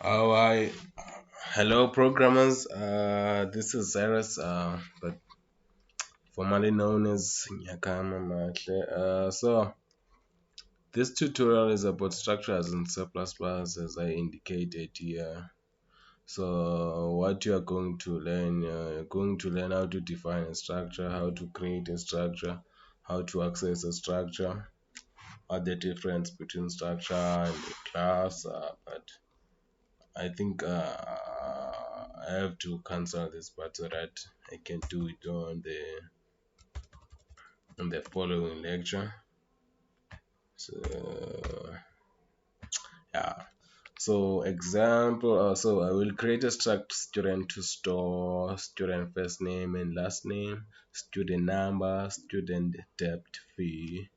Oh, I hello programmers. This is Cyrus, but formerly known as Nyakama Matle. So this tutorial is about structures in C++, as I indicated here. So what you are going to learn, you're going to learn how to define a structure, how to create a structure, how to access a structure, what the difference between structure and a class. But I think I have to cancel this part so that I can do it on the following lecture. So yeah. So example. So I will create a struct student to store student first name and last name, student number, student debt fee.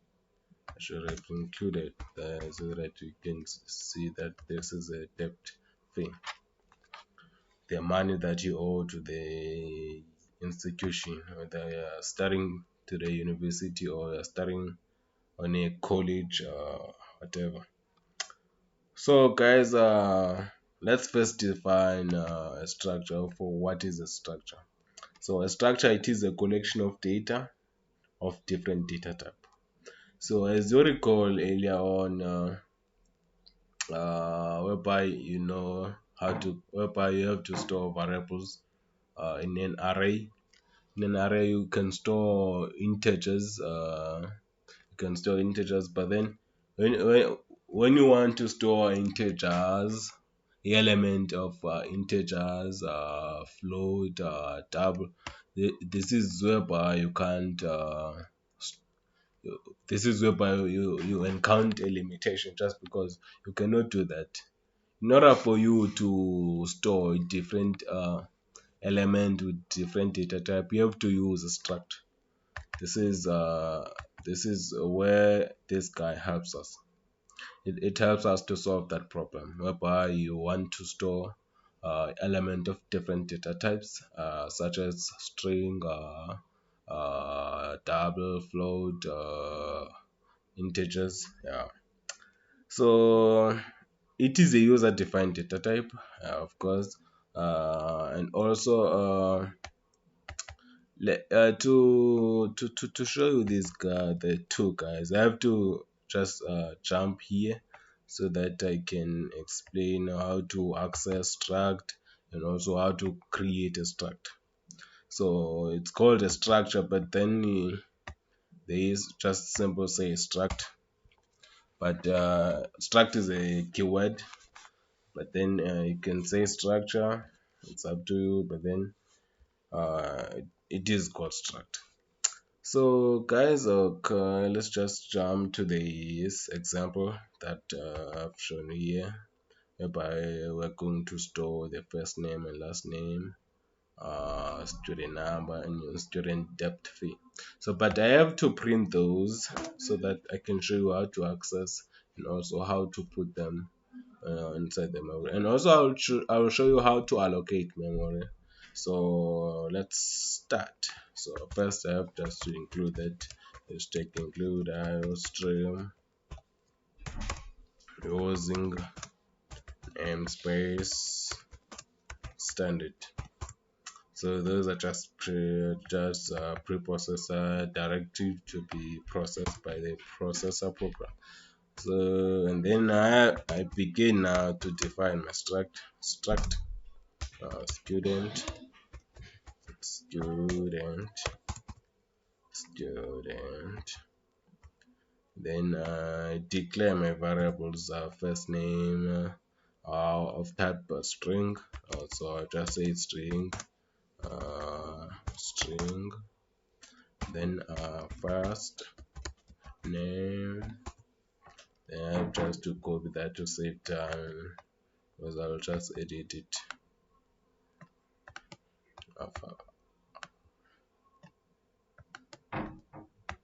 I should have included so that you can see that this is a debt fee, the money that you owe to the institution, whether you're studying to the university or you're studying on a college or whatever. So, guys, let's first define a structure. For what is a structure? So, a structure, it is a collection of data of different data type. So, as you recall earlier on, whereby you know how to, whereby you have to store variables in an array. In an array you can store integers, but then when you want to store integers, the element of integers, float, double, this is whereby you can't this is whereby you encounter a limitation, just because you cannot do that. In order for you to store different element with different data type, you have to use a struct. This is where this guy helps us. It helps us to solve that problem, whereby you want to store element of different data types, such as string, double, float, integers. Yeah. So it is a user defined data type, of course, and also to show you this guy, the two guys, I have to just jump here so that I can explain how to access struct and also how to create a struct. So it's called a structure, but then there is just simple say struct, but struct is a keyword, but then you can say structure, it's up to you, but then uh, it is called struct. So guys, okay, let's just jump to this example that I've shown here, whereby we're going to store the first name and last name, student number, and student debt fee. So but I have to print those so that I can show you how to access and also how to put them inside the memory, and also I will show you how to allocate memory. So let's start. So first I have just to include that. Let's take include IO stream using namespace standard. So those are just preprocessor directive to be processed by the processor program. So and then I begin now to define my struct student student student. Then declare my variables, first name of type string. So I just say string, string. Then first name. Then I have just to copy that to save time, because I'll just edit it.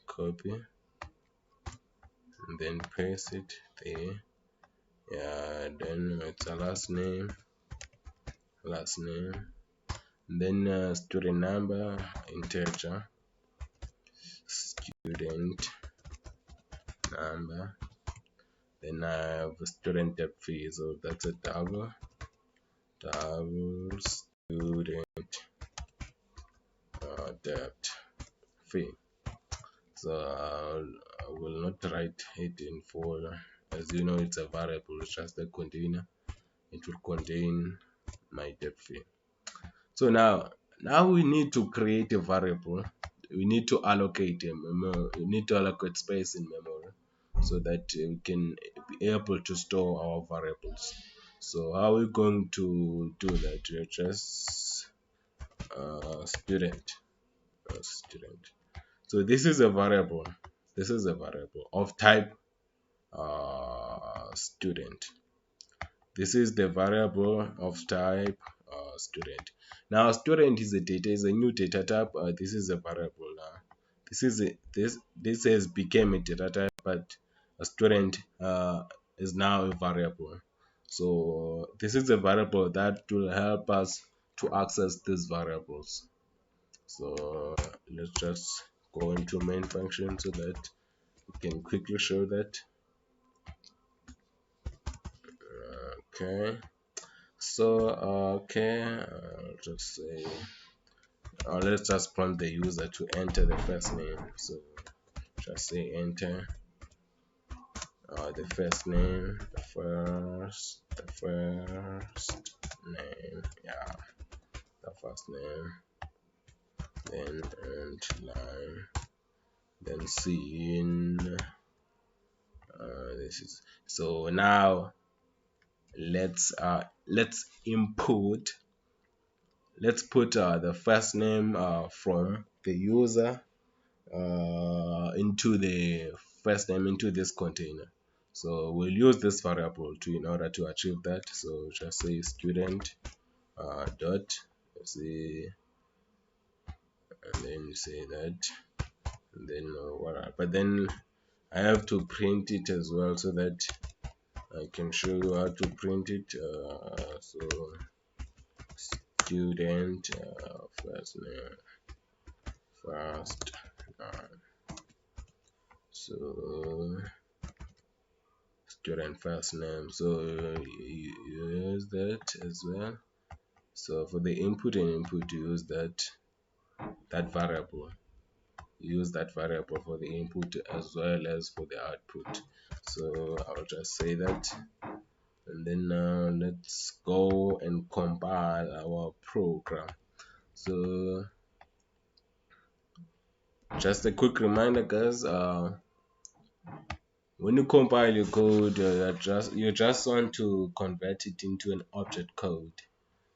Copy and then paste it there. Yeah, then it's a last name, and then student number, integer, student number. Then I have student debt fee, so that's a double. double student debt fee. So I will not write it in full. As you know, it's a variable, it's just a container. It will contain my debt fee. So now we need to create a variable. We need to allocate a memory. We need to allocate space in memory so that we can be able to store our variables. So how are we going to do that? We're just student. So this is a variable. This is a variable of type student. This is the variable of type student. Now student is a new data type. This is a variable now. This has became a data type, but a student is now a variable. So this is a variable that will help us to access these variables. So let's just go into main function so that we can quickly show that. Okay. So just say let's just prompt the user to enter the first name. So just say enter the first name, the first name, yeah, the first name, then and line, then scene. This is so now let's input. Let's put the first name from the user into the first name into this container. So we'll use this variable to in order to achieve that. So just say student dot say, and then say that, and then what? But then I have to print it as well so that I can show you how to print it. So student first name first so student first name, so you use that as well. So for the input and input, you use that variable. Use that variable for the input as well as for the output. So I'll just say that, and then now let's go and compile our program. So just a quick reminder, guys. When you compile your code, you just want to convert it into an object code.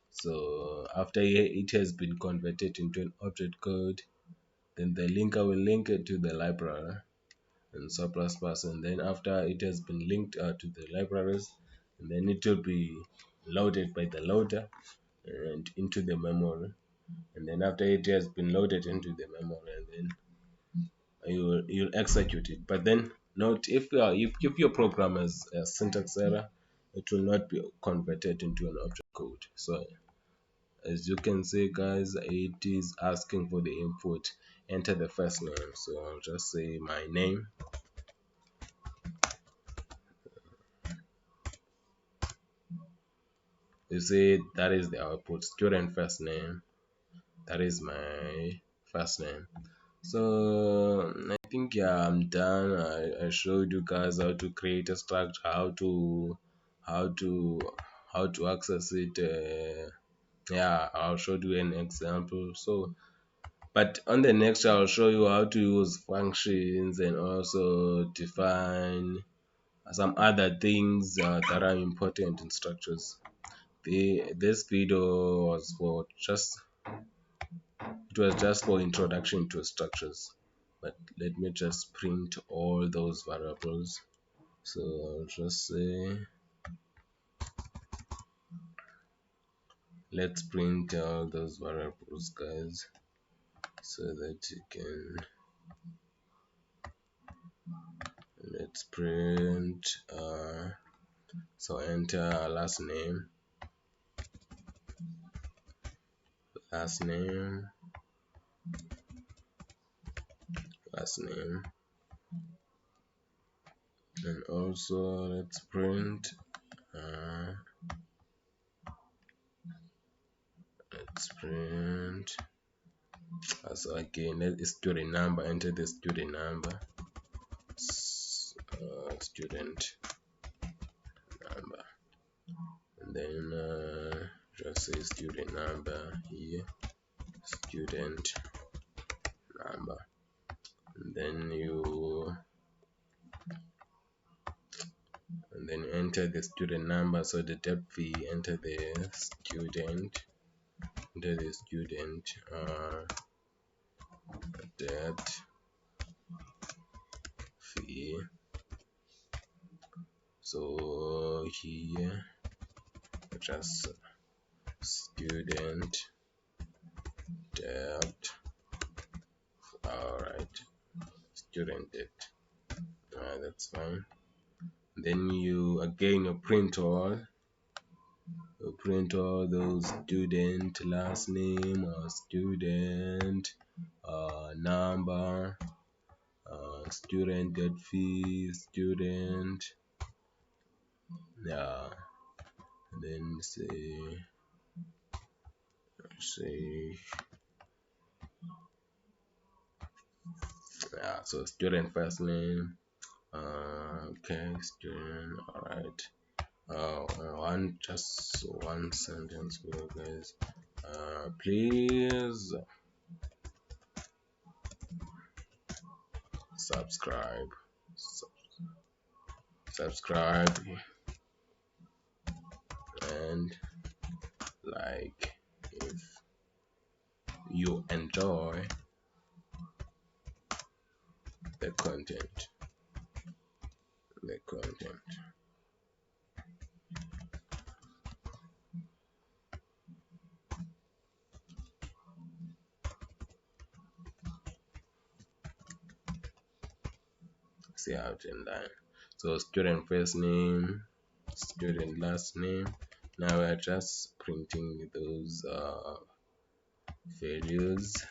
So after it has been converted into an object code, then the linker will link it to the library in C++, and then after it has been linked to the libraries, and then it will be loaded by the loader and into the memory, and then after it has been loaded into the memory, and then you'll execute it. But then note, if your program has a syntax error, it will not be converted into an object code. So as you can see, guys, it is asking for the input. Enter the first name, so I'll just say my name. You see, that is the output, student first name. That is my first name. So I think, yeah, I'm done. I showed you guys how to create a structure, how to how to access it. Yeah, I'll show you an example. So but on the next I'll show you how to use functions and also define some other things that are important in structures. This video was for just it was just for introduction to structures, but let me just print all those variables. So I'll just say let's print all those variables, guys, so that you can let's print so enter last name, last name, last name, and also let's print print. So again, that is student number. Enter the student number. Student number, and then just say student number here, student number, and then enter the student number. So the debt fee, enter the student debt fee. So here just student debt. Alright, student debt. That's fine. Then you print all those student last name or student number, student debt fee, student, yeah, and then say yeah, so student first name, okay, student. Alright, just one sentence here, guys. Please subscribe and like if you enjoy the content. See how to line. So student first name, student last name. Now we're just printing those values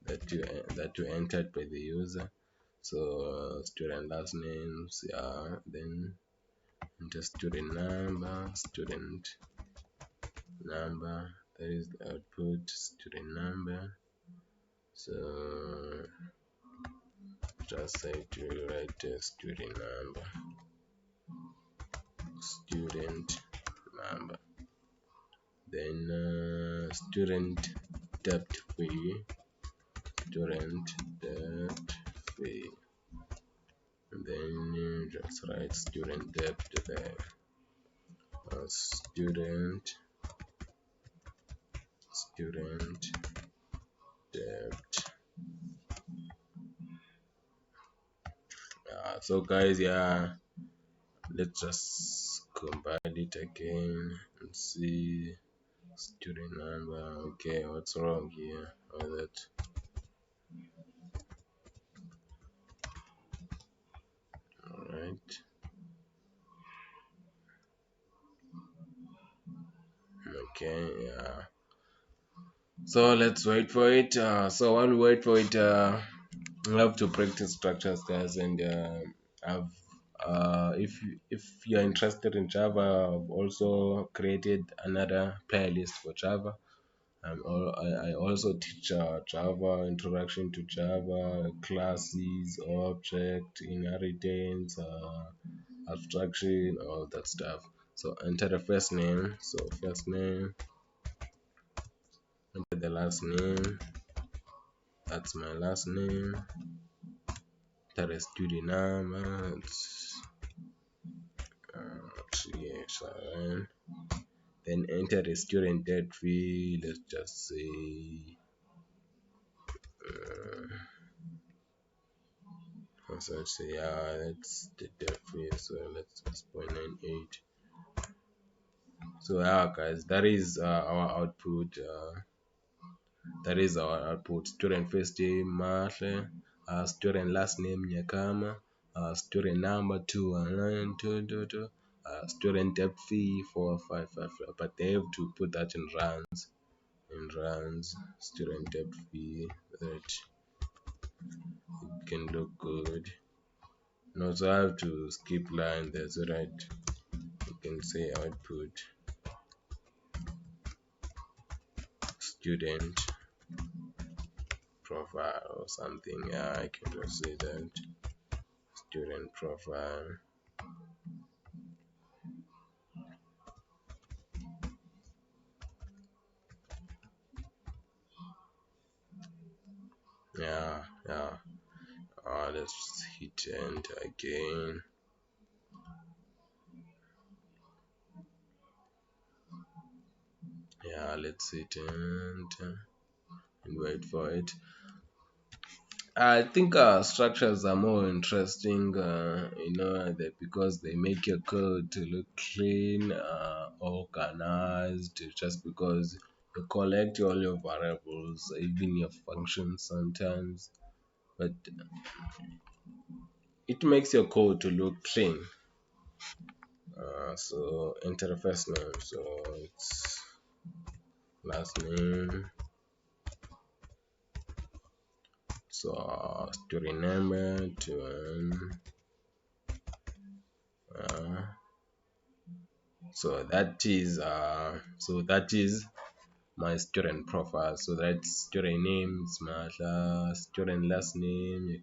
that you entered by the user. So student last names, yeah, then enter student number, that is the output, student number. So just say to write student number, then student debt fee, and then just write student debt there. Student debt. So guys, yeah, let's just compile it again and see student number. Okay, what's wrong here with it? Alright, okay, yeah, so let's wait for it. So while we wait for it, we have to practice structures, guys, and if you're interested in Java, I've also created another playlist for Java. I also teach Java, introduction to Java, classes, object, inheritance, abstraction, all that stuff. So enter the first name. So first name, enter the last name. That's my last name. Enter the student number. It's 387. Then enter the student debt fee. Let's just say so let's say that's the debt fee. So let's just 0.98. So yeah, guys, that is our output. Student first name Mahle, student last name Nyakama, student number 21922, student debt fee 4555. But they have to put that in runs. Student debt fee, that it can look good. And also I have to skip line there so that you can say output student profile or something. Yeah, I can just say that student profile. Yeah, yeah. Let's hit enter again. Yeah, let's hit enter and wait for it. I think structures are more interesting, because they make your code to look clean, organized, just because you collect all your variables, even your functions sometimes, but it makes your code to look clean. So enter the first name, so it's last name, so to remember to uh, so that is my student profile. So that's student name, student last name,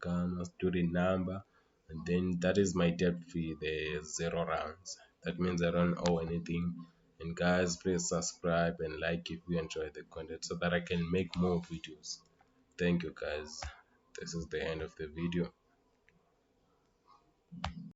student number, and then that is my debt fee, the 0 rounds. That means I don't owe anything. And guys, please subscribe and like if you enjoy the content so that I can make more videos. Thank you guys. This is the end of the video.